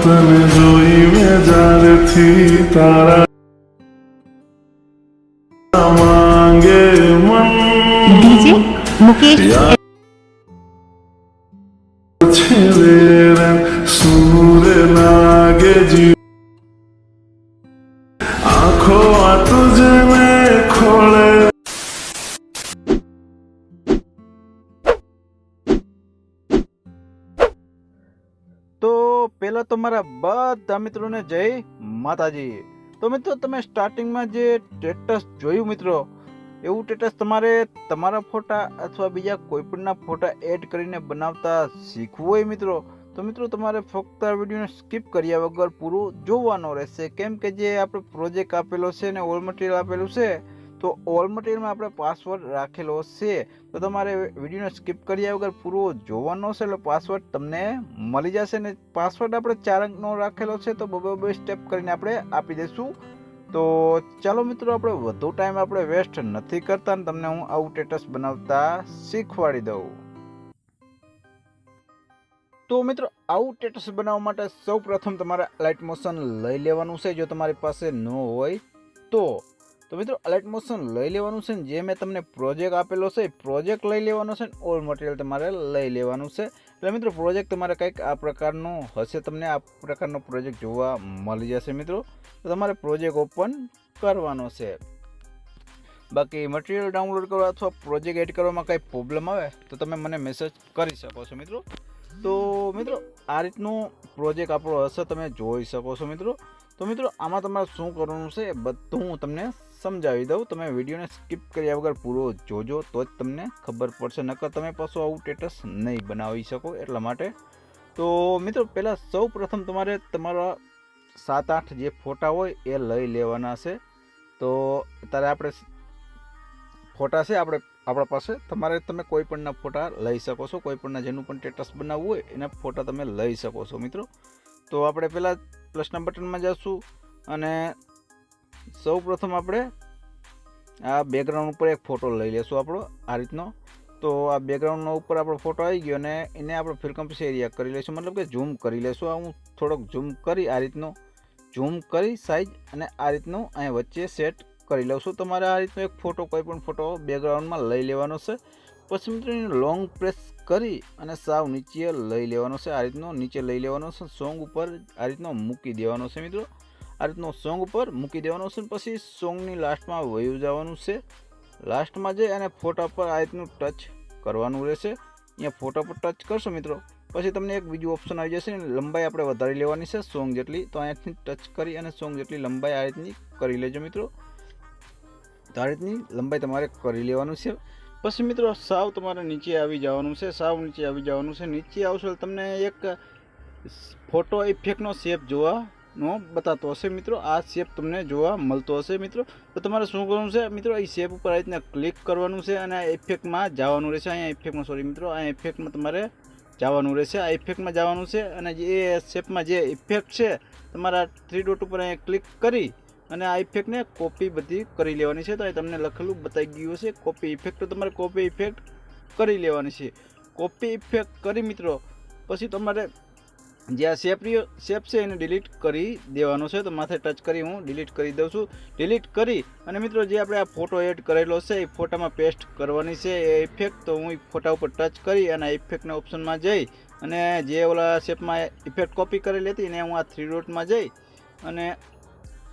તને જોઈ મેં જ્યારેથી તારા માંગે મન डीजे मुकेश છે રે સૂર લાગે જી આંખો આ તુજને ખોળે. તો પહેલા તો મારા બધા મિત્રોને જય માતાજી. તો મિત્રો તમે સ્ટાર્ટિંગમાં જે સ્ટેટસ જોયું મિત્રો, એવું સ્ટેટસ તમારે તમારા ફોટા અથવા બીજા કોઈપણના ફોટા એડ કરીને બનાવતા શીખવું હોય મિત્રો, તો મિત્રો તમારે ફક્ત આ વિડીયોને સ્કીપ કર્યા વગર પૂરું જોવાનો રહેશે. કેમ કે જે આપણે પ્રોજેક્ટ આપેલો છે ને ઓલ મટીરિયલ આપેલું છે, તો ઓલ મટીરિયલમાં આપણે પાસવર્ડ રાખેલો છે, તો તમારે વિડીયોને સ્કીપ કર્યા વગર પૂરો જોવાનો છે. એટલે પાસવર્ડ તમને મળી જશે ને પાસવર્ડ આપણે 4 અંકનો રાખેલો છે, તો બે સ્ટેપ કરીને આપણે આપી દઈશું. તો ચાલો મિત્રો, આપણે વધુ ટાઈમ આપણે વેસ્ટ નથી કરતા ને તમને હું આવું સ્ટેટસ બનાવતા શીખવાડી દઉં. તો મિત્રો આવું સ્ટેટસ બનાવવા માટે સૌ પ્રથમ તમારે લાઇટ મોશન લઈ લેવાનું છે, જો તમારી પાસે ન હોય તો મિત્રો લાઇટ મોશન લઈ લેવાનું છે. જે મેં તમને પ્રોજેક્ટ આપેલો છે, પ્રોજેક્ટ લઈ લેવાનો છે ને ઓલ મટીરિયલ તમારે લઈ લેવાનું છે. એટલે મિત્રો પ્રોજેક્ટ તમારે કંઈક આ પ્રકારનો હશે, તમને આ પ્રકારનો પ્રોજેક્ટ જોવા મળી જશે મિત્રો. તો તમારે પ્રોજેક્ટ ઓપન કરવાનો છે. બાકી મટીરિયલ ડાઉનલોડ કરવા અથવા પ્રોજેક્ટ એડ કરવામાં કંઈ પ્રોબ્લેમ આવે તો તમે મને મેસેજ કરી શકો છો મિત્રો. તો મિત્રો આ રીતનું પ્રોજેક્ટ આપણો હશે, તમે જોઈ શકો છો મિત્રો. તો મિત્રો આમાં તમારે શું કરવાનું છે એ બધું હું તમને સમજાવી દઉં. તમે વિડીયોને સ્કીપ કર્યા વગર પૂરો જોજો તો જ તમને ખબર પડશે, નકર તમે પાછું આવું સ્ટેટસ નહીં બનાવી શકો એટલા માટે. તો મિત્રો પહેલાં સૌ પ્રથમ તમારે તમારા 7-8 જે ફોટા હોય એ લઈ લેવાના છે. તો અત્યારે આપણે ફોટા છે આપણા પાસે, તમે કોઈ પણના ફોટા લઈ શકો છો, કોઈ પણના જેનું પણ સ્ટેટસ બનાવવું હોય એના ફોટા તમે લઈ શકો છો મિત્રો. તો આપણે પહેલાં પ્લસના બટનમાં જઈશું અને સૌ પ્રથમ આપણે આ બેકગ્રાઉન્ડ ઉપર એક ફોટો લઈ લેશું આપણો આ રીતનો. તો આ બેકગ્રાઉન્ડનો ઉપર આપણો ફોટો આવી ગયો અને એને આપણે ફ્રીક્વન્સી એરિયા કરી લઈશું, મતલબ કે ઝૂમ કરી લઈશું. હું થોડોક ઝૂમ કરી આ રીતનો ઝૂમ કરી સાઈઝ અને આ રીતનું અહીંયા વચ્ચે સેટ કરી લઉં છું. તમારે આ રીતનો એક ફોટો કોઈ પણ ફોટો બેકગ્રાઉન્ડમાં લઈ લેવાનો છે. પછી મિત્રો એને લોંગ પ્રેસ કરી અને સાવ નીચે લઈ લેવાનો છે, આ રીતનો નીચે લઈ લેવાનો છે. સોંગ ઉપર આ રીતનો મૂકી દેવાનો છે મિત્રો, આ રીતનો સોંગ ઉપર મૂકી દેવાનો છે. પછી સોંગની લાસ્ટમાં વયું જવાનું છે. લાસ્ટમાં જઈ અને ફોટા પર આ રીતનું ટચ કરવાનું રહેશે. અહીંયા ફોટા પર ટચ કરશો મિત્રો, પછી તમને એક બીજું ઓપ્શન આવી જશે, લંબાઈ આપણે વધારી લેવાની છે સોંગ જેટલી. તો અહીંયાથી ટચ કરી અને સોંગ જેટલી લંબાઈ આ રીતની કરી લેજો મિત્રો. તો આ રીતની લંબાઈ તમારે કરી લેવાનું છે. પછી મિત્રો સાવ તમારે નીચે આવી જવાનું છે, સાવ નીચે આવી જવાનું છે. નીચે આવશો તમને એક ફોટો ઇફેક્ટનો શેપ જોવાનો બતાતો હશે મિત્રો, આ શેપ તમને જોવા મળતો હશે મિત્રો. તો તમારે શું કરવાનું છે મિત્રો, એ શેપ ઉપર આ રીતના ક્લિક કરવાનું છે અને આ ઇફેક્ટમાં જવાનું રહેશે. અહીંયા ઇફેક્ટમાં મિત્રો આ ઇફેક્ટમાં તમારે જવાનું રહેશે, આ ઇફેક્ટમાં જવાનું છે. અને જે શેપમાં જે ઇફેક્ટ છે તમારા 3 ડોટ ઉપર અહીંયા ક્લિક કરી અને આ ઇફેક્ટને કોપી બધી કરી લેવાની છે. તો અહીં તમને લખેલું બતાવી ગયું હશે કોપી ઇફેક્ટ, તો તમારે કોપી ઇફેક્ટ કરી લેવાની છે. કોપી ઇફેક્ટ કરી મિત્રો પછી તમારે જે આ શેપ છે એને ડિલીટ કરી દેવાનો છે. તો માથે ટચ કરી હું ડિલીટ કરી દઉં છું. ડિલીટ કરી અને મિત્રો જે આપણે આ ફોટો એડ કરેલો છે એ ફોટામાં પેસ્ટ કરવાની છે એ ઇફેક્ટ. તો હું ફોટા ઉપર ટચ કરી અને ઇફેક્ટના ઓપ્શનમાં જઈ અને જે ઓલા શેપમાં ઇફેક્ટ કોપી કરેલી હતી ને હું આ 3 ડોટમાં જઈ અને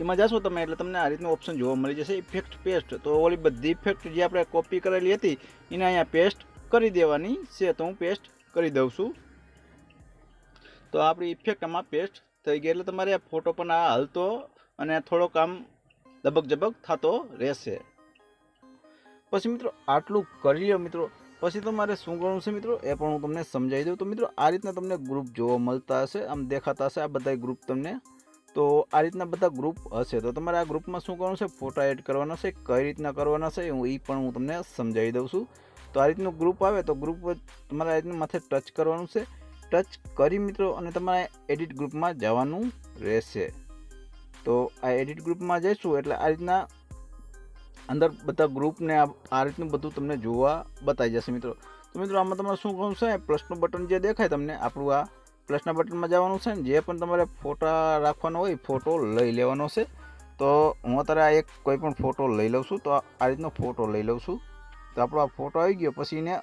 એમાં જશો તમે એટલે તમને આ રીતનું ઓપ્શન જોવા મળી જશે, ઇફેક્ટ પેસ્ટ. તો ઓલી બધી ઇફેક્ટ જે આપણે કોપી કરેલી હતી એને અહીંયા પેસ્ટ કરી દેવાની છે. તો હું પેસ્ટ કરી દઉં છું. તો આપણી ઇફેક્ટ આમાં પેસ્ટ થઈ ગઈ. એટલે તમારે આ ફોટો પણ આ હલતો અને થોડોક આમ દબક જબક થતો રહેશે. પછી મિત્રો આટલું કરી લો મિત્રો. પછી તમારે શું કરવાનું છે મિત્રો એ પણ હું તમને સમજાવી દઉં. તો મિત્રો આ રીતના તમને ગ્રુપ જોવા મળતા હશે, આમ દેખાતા હશે આ બધા ગ્રુપ તમને. તો આ રીતના બધા ગ્રુપ હશે. તો તમારે આ ગ્રુપમાં શું કરવાનું છે, ફોટા એડ કરવાના છે, કઈ રીતના કરવાના છે એ પણ હું તમને સમજાવી દઉં છું. તો આ રીતનું ગ્રુપ આવે તો ગ્રુપ તમારે આ રીતનું માથે ટચ કરવાનું છે. ટચ કરી મિત્રો અને તમારે એડિટ ગ્રુપમાં જવાનું રહેશે. તો આ એડિટ ગ્રુપમાં જઈશું એટલે આ રીતના અંદર બધા ગ્રુપને આ રીતનું બધું તમને જોવા બતાવી જશે મિત્રો. તો મિત્રો આમાં તમારે શું કરવું છે, પ્લસનું બટન જે દેખાય તમને આપણું આ પ્લસના બટનમાં જવાનું છે ને જે પણ તમારે ફોટા રાખવાનો હોય ફોટો લઈ લેવાનો છે. તો હું અત્યારે આ એક કોઈ પણ ફોટો લઈ લઉં છું. તો આ રીતનો ફોટો લઈ લઉં છું. તો આપણો આ ફોટો આવી ગયો. પછી એને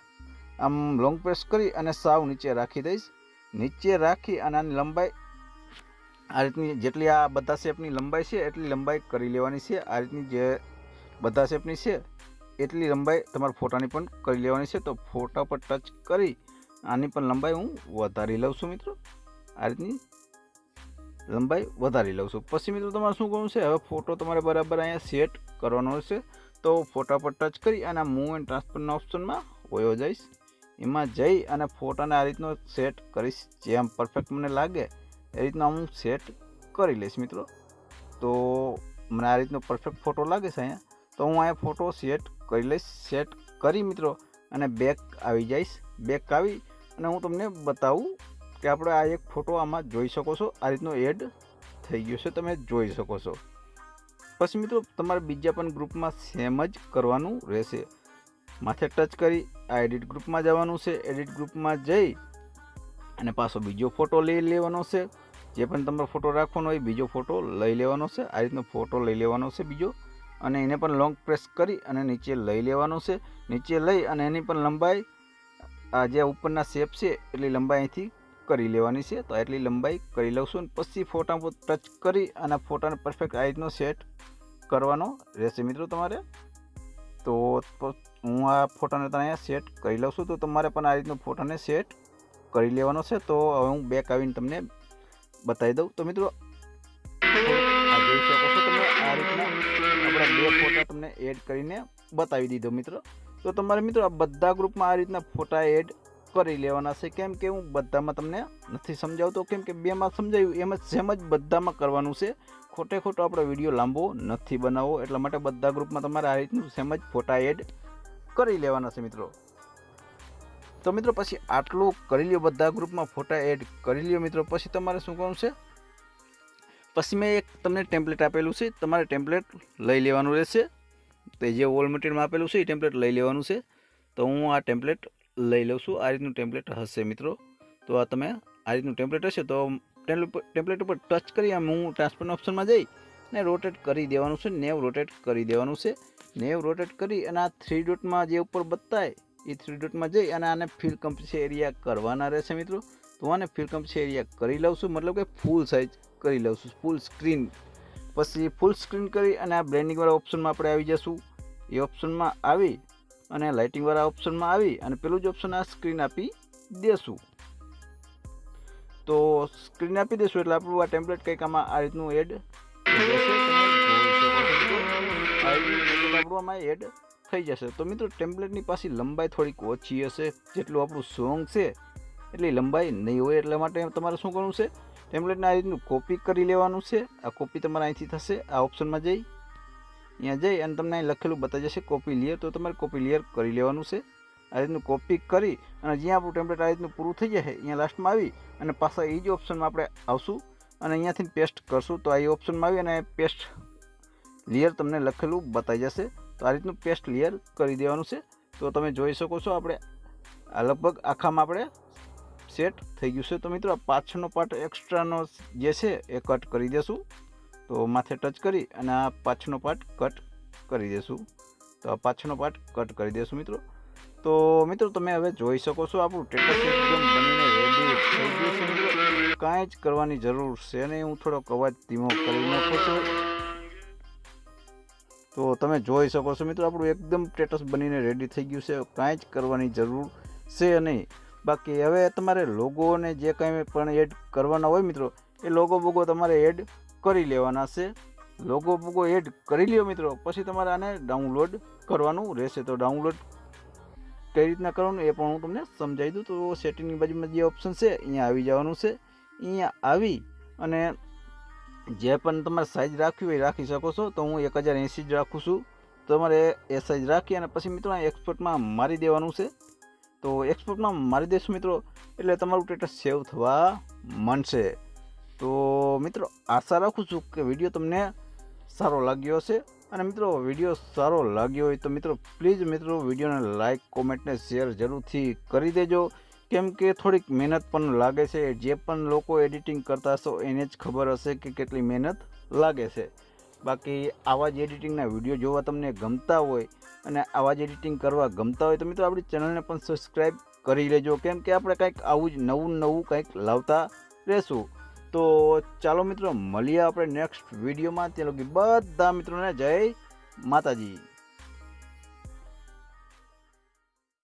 આમ લોંગ પ્રેસ કરી અને સાવ નીચે રાખી દઈશ. નીચે રાખી અને આની લંબાઈ આ રીતની જેટલી આ બધા શેપની લંબાઈ છે એટલી લંબાઈ કરી લેવાની છે. આ રીતની જે બધા શેપની છે એટલી લંબાઈ તમારા ફોટાની પણ કરી લેવાની છે. તો ફોટા પર ટચ કરી આની પણ લંબાઈ હું વધારી લઉં છું મિત્રો. આ રીતની લંબાઈ વધારી લઉં છું. પછી મિત્રો તમારે શું કરવું છે, હવે ફોટો તમારે બરાબર અહીંયા સેટ કરવાનો છે. તો ફોટા પર ટચ કરી અને મૂવ એન્ડ ટ્રાન્સફરના ઓપ્શનમાં વયો જઈશ. એમાં જઈ અને ફોટાને આ રીતનો સેટ કરીશ. જેમ પરફેક્ટ મને લાગે એ રીતના હું સેટ કરી લઈશ મિત્રો. તો મને આ રીતનો પરફેક્ટ ફોટો લાગે છે અહીંયા, તો હું અહીંયા ફોટો સેટ કરી લઈશ. સેટ કરી મિત્રો અને બેક આવી જઈશ. બેક આવી અને હું તમને બતાવું કે આપણે આ એક ફોટો આમાં જોઈ શકો છો. આ રીતનો એડ થઈ ગયો છે, તમે જોઈ શકો છો. પછી મિત્રો તમારે બીજા પણ ગ્રુપમાં સેમ જ કરવાનું રહેશે. માથે ટચ કરી આ એડિટ ગ્રુપમાં જવાનું છે. એડિટ ગ્રુપમાં જઈ અને પાછો બીજો ફોટો લઈ લેવાનો છે. જે પણ તમારો ફોટો રાખવાનો હોય બીજો ફોટો લઈ લેવાનો છે. આ રીતનો ફોટો લઈ લેવાનો છે બીજો, અને એને પણ લોંગ પ્રેસ કરી અને નીચે લઈ લેવાનો છે. નીચે લઈ અને એની પણ લંબાઈ આ જે ઉપરના શેપ છે એટલી લંબાઈ અહીંથી કરી લેવાની છે. તો એટલી લંબાઈ કરી લઉં છું. પછી ફોટા પર ટચ કરી અને ફોટાને પરફેક્ટ આ રીતનો સેટ કરવાનો રહેશે મિત્રો તમારે. તો હું આ ફોટાને અહીંયા સેટ કરી લઉં છું. તો તમારે પણ આ રીતનો ફોટાને સેટ કરી લેવાનો છે. તો હવે હું બેક આવીને તમને બતાવી દઉં. તો મિત્રો આ જોઈ શકો છો તમે આ રીતના આપણા બે ફોટા તમને એડ કરીને બતાવી દીધો મિત્રો. તો તમારે મિત્રો આ બધા ગ્રુપમાં આ રીતના ફોટા એડ કરી લેવાના છે. કેમ કે હું બધામાં તમને નથી સમજાવતો, કેમ કે બેમાં સમજાવ્યું એમ જ સેમ જ બધામાં કરવાનું છે. ખોટે ખોટો આપણો વિડીયો લાંબો નથી બનાવવો, એટલા માટે બધા ગ્રુપમાં તમારે આ રીતનું સેમ જ ફોટા એડ કરી લેવાના છે મિત્રો. તો મિત્રો પછી આટલું કરી લ્યો, બધા ગ્રુપમાં ફોટા એડ કરી લ્યો મિત્રો. પછી તમારે શું કરવું છે, પછી મેં એક તમને ટેમ્પલેટ આપેલું છે, તમારે ટેમ્પલેટ લઈ લેવાનું રહેશે. તો જે ઓલ મટીરિયલમાં આપેલું છે એ ટેમ્પલેટ લઈ લેવાનું છે. તો હું આ ટેમ્પલેટ લઈ લઉં છું. આ રીતનું ટેમ્પલેટ હશે મિત્રો. તો આ તમે આ રીતનું ટેમ્પલેટ હશે તો ટેમ્પલેટ ઉપર ટચ કરી આમ હું ટ્રાન્સફરના ઓપ્શનમાં જઈ ને રોટેટ કરી દેવાનું છે. 90 રોટેટ કરી દેવાનું છે. 90 રોટેટ કરી અને આ 3 ડોટમાં જે ઉપર બતાય એ 3 ડોટમાં જઈ અને આને ફિલ કમ્પસ એરિયા કરવાના રહેશે મિત્રો. તો આને ફિલ કમ્પસ એરિયા કરી લઉં છું, મતલબ કે ફૂલ સાઇઝ કરી લઉં છું, ફૂલ સ્ક્રીન. પછી ફૂલ સ્ક્રીન કરી અને આ બ્લેન્ડિંગવાળા ઓપ્શનમાં આપણે આવી જશું. એ ઓપ્શનમાં આવી અને લાઇટિંગવાળા ઓપ્શનમાં આવી અને પેલું જ ઓપ્શન આ સ્ક્રીન આપી દેશું. તો સ્ક્રીન આપી દેશું એટલે આપણું આ ટેમ્પલેટ કંઈક આમાં આ રીતનું એડ થઈ જશે. આપણું આમાં એડ થઈ જશે. તો મિત્રો ટેમ્પલેટની પાછી લંબાઈ થોડીક ઓછી હશે, જેટલું આપણું સોંગ છે એટલી લંબાઈ નહીં હોય. એટલા માટે તમારે શું કરવું છે, ટેમ્પલેટને આ રીતનું કોપી કરી લેવાનું છે. આ કોપી તમારે અહીંથી થશે. આ ઓપ્શનમાં જઈ અહીંયા જઈ અને તમને અહીં લખેલું બતાવી જશે કોપી લેયર. તો તમારે કોપી લેયર કરી લેવાનું છે. આ રીતનું કોપી કરી અને જ્યાં આપણું ટેમ્પલેટ આ રીતનું પૂરું થઈ જશે અહીંયા લાસ્ટમાં આવી અને પાછા એ જ ઓપ્શનમાં આપણે આવશું અને અહીંયાથી પેસ્ટ કરશું. તો આ એ ઓપ્શનમાં આવી અને પેસ્ટ લેયર તમને લખેલું બતાવી જશે. તો આ રીતનું પેસ્ટ લેયર કરી દેવાનું છે. તો તમે જોઈ શકો છો આપણે આ લગભગ આખામાં આપણે સેટ થઈ ગયું છે. તો મિત્રો આ પાછળનો પાર્ટ એક્સ્ટ્રાનો જે છે એ કટ કરી દેશું. તો માથે ટચ કરી અને આ પાછળનો પાર્ટ કટ કરી દેશું. તો આ પાછળનો પાર્ટ કટ કરી દેશું મિત્રો. તો મિત્રો તમે હવે જોઈ શકો છો આપણું સ્ટેટસ એકદમ બનીને રેડી થઈ ગયું છે મિત્રો. કાંઈ જ કરવાની જરૂર છે નહીં. હું થોડોક અવાજ ધીમો કરી નાખું છું. તો તમે જોઈ શકો છો મિત્રો આપણું એકદમ સ્ટેટસ બનીને રેડી થઈ ગયું છે. કાંઈ જ કરવાની જરૂર છે નહીં. બાકી હવે તમારે લોગો અને જે કંઈ પણ એડ કરવાના હોય મિત્રો એ લોગો બોગો તમારે એડ કરી લેવાના છે. લોગો બોગો એડ કરી લ્યો મિત્રો. પછી તમારે આને ડાઉનલોડ કરવાનું રહેશે. તો ડાઉનલોડ કઈ રીતના કરવાનું એ પણ હું તમને સમજાવી દઉં. તો સેટિંગની બાજુમાં જે ઓપ્શન છે અહીંયા આવી જવાનું છે. અહીંયા આવી અને જે પણ તમારે સાઇઝ રાખવી હોય રાખી શકો છો. તો હું 1080 જ રાખું છું. તમારે એ સાઇઝ રાખી અને પછી મિત્રો એક્સપોર્ટમાં મારી દેવાનું છે. તો એક્સપોર્ટમાં મારી દેશું મિત્રો એટલે તમારું સ્ટેટસ સેવ થવા માંડશે. તો મિત્રો આશા રાખું છું કે વિડીયો તમને સારો લાગ્યો હશે. અને મિત્રો વિડીયો સારો લાગ્યો હોય તો મિત્રો પ્લીઝ મિત્રો વિડીયોને લાઇક કોમેન્ટ ને શેર જરૂરથી કરી દેજો. કેમ કે થોડીક મહેનત પણ લાગે છે. જે પણ લોકો એડિટિંગ કરતા હશો એને જ ખબર હશે કે કેટલી મહેનત લાગે છે. બાકી આવા જ એડિટિંગના વિડીયો જોવા તમને ગમતા હોય અને આવા જ એડિટિંગ કરવા ગમતા હોય તો મિત્રો આપણી ચેનલને પણ સબસ્ક્રાઈબ કરી લેજો, કેમ કે આપણે કંઈક આવું જ નવું કંઈક લાવતા રહેશું. તો ચાલો મિત્રો મળીએ આપણે નેક્સ્ટ વિડીયોમાં. ત્યાં લગી બધા મિત્રોને જય માતાજી.